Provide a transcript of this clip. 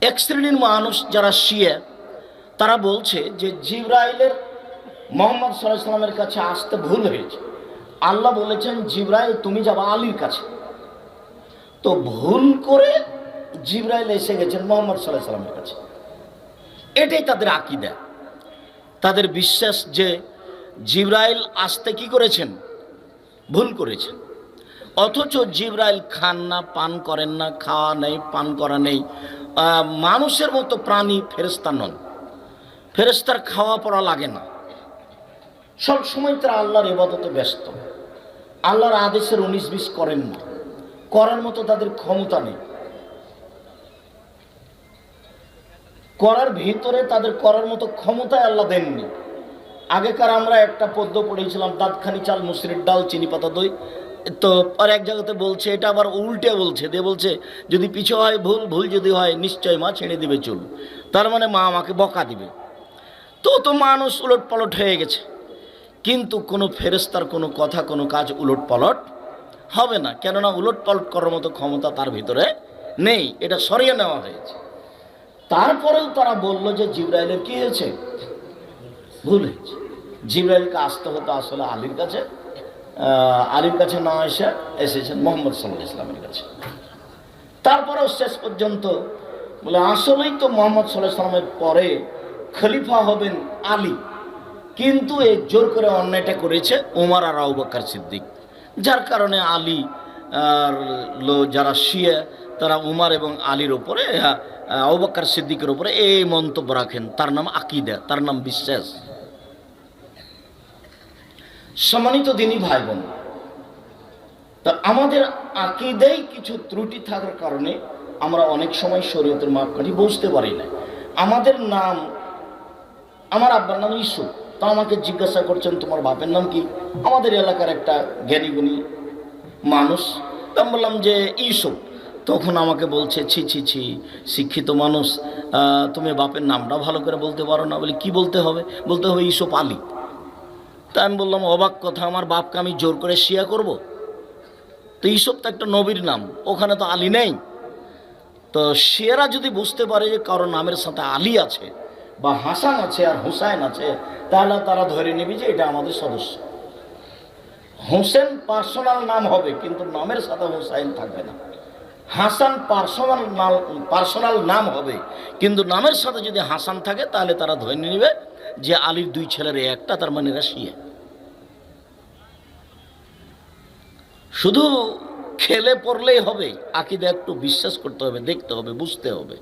এক শ্রেণীর মানুষ যারা শিয়া তারা বলছে যে জিবরাইলের মোহাম্মদ সাল্লাল্লাহু আলাইহি সাল্লামের কাছে আসতে ভুল হয়েছে। আল্লাহ বলেছেন জিবরাইল তুমি যাবা আলীর কাছে, তো ভুল করে জিবরাইল এসে গেছেন মোহাম্মদ সাল্লাল্লাহু আলাইহি সাল্লামের কাছে। এটাই তাদের আকীদা, তাদের বিশ্বাস যে জিবরাইল আসতে কি করেছেন, ভুল করেছেন। অথচ জিবরাইল খান না, পান করেন না, খাওয়া নেই, পান করা নেই, মানুষের মতো প্রাণী, ফেরেশতা নন। ফেরেশতার খাওয়া পড়া লাগে না, সব সময় তারা আল্লাহর ইবাদতে ব্যস্ত। আল্লাহর আদেশের 19-20 করেন না, করার মতো তাদের ক্ষমতা নেই। করার ভিতরে তাদের করার মতো ক্ষমতায় আল্লাহ দেননি। আগেকার আমরা একটা পদ্য পড়েছিলাম, দাঁতখানি চাল মুসুরির ডাল চিনি পাতা দই, তো আর এক জায়গাতে বলছে এটা আবার উল্টে বলছে, দিয়ে বলছে যদি পিছু হয় ভুল, ভুল যদি হয় নিশ্চয় মা ছেড়ে দিবে চুল। তার মানে মা আমাকে বকা দিবে। তো মানুষ উলট পালট হয়ে গেছে, কিন্তু কোনো ফেরেশতার কোনো কথা, কোনো কাজ উলট পালট হবে না, কেননা উলট পালট করার মতো ক্ষমতা তার ভিতরে নেই, এটা সরিয়ে নেওয়া হয়েছে। তারপরেও তারা বলল যে জিবরাইলের কি হয়েছে, ভুল হয়েছে। জিবরাইলকে আসতে হতো আসলে আলীর কাছে, আলীর কাছে না এসেছেন মোহাম্মদ সাল্লাল্লাহু আলাইহি ওয়াসাল্লামের কাছে। তারপরেও শেষ পর্যন্ত বলে আসলেই তো মোহাম্মদ সাল্লাল্লাহু আলাইহি ওয়াসাল্লামের পরে খলিফা হবেন আলী, কিন্তু এই জোর করে অন্যায়টা করেছে ওমর আর আবু বকর সিদ্দিক, যার কারণে আলী আর যারা শিয়া তারা উমর এবং আলীর ওপরে, আবু বকর সিদ্দিকের উপরে এই মন্তব্য রাখেন। তার নাম আকীদা, তার নাম বিশ্বাস। সম্মানিত দিনী ভাই বোন, তা আমাদের আকীদায় কিছু ত্রুটি থাকার কারণে আমরা অনেক সময় শরীয়তের মাপকাঠি বুঝতে পারি না। আমাদের নাম, আমার আব্বার নাম ইউসুফ, তা আমাকে জিজ্ঞাসা করছেন তোমার বাপের নাম কি? আমাদের এলাকার একটা জ্ঞানীগুণী মানুষ, আমি বললাম যে ইউসুফ। তখন আমাকে বলছে ছি ছি ছি, শিক্ষিত মানুষ, তুমি বাপের নামটা ভালো করে বলতে পারো না। বলি কি বলতে হবে? বলতে হবে ইউসুফ আলী। তা আমি বললাম অবাক কথা, আমার বাপকে আমি জোর করে শিয়া করব? তো ইউসুফ তো একটা নবীর নাম, ওখানে তো আলী নেই। তো শিয়ারা যদি বুঝতে পারে যে কারো নামের সাথে আলী আছে বা হাসান আছে আর হুসাইন আছে, তাহলে তারা ধরে নেবে যে এটা আমাদের সদস্য। হোসেন পার্সোনাল নাম হবে, কিন্তু নামের সাথে হুসাইন থাকবে না। হাসান পার্সোনাল নাম হবে, কিন্তু নামের সাথে যদি হাসান থাকে তাহলে তারা ধরে নেবে যে আলীর 2 ছেলের একটা, তার মানে এরা শিয়া। শুধু খেলে পড়লেই হবে, আকীদা একটু বিশ্বাস করতে হবে, দেখতে হবে, বুঝতে হবে।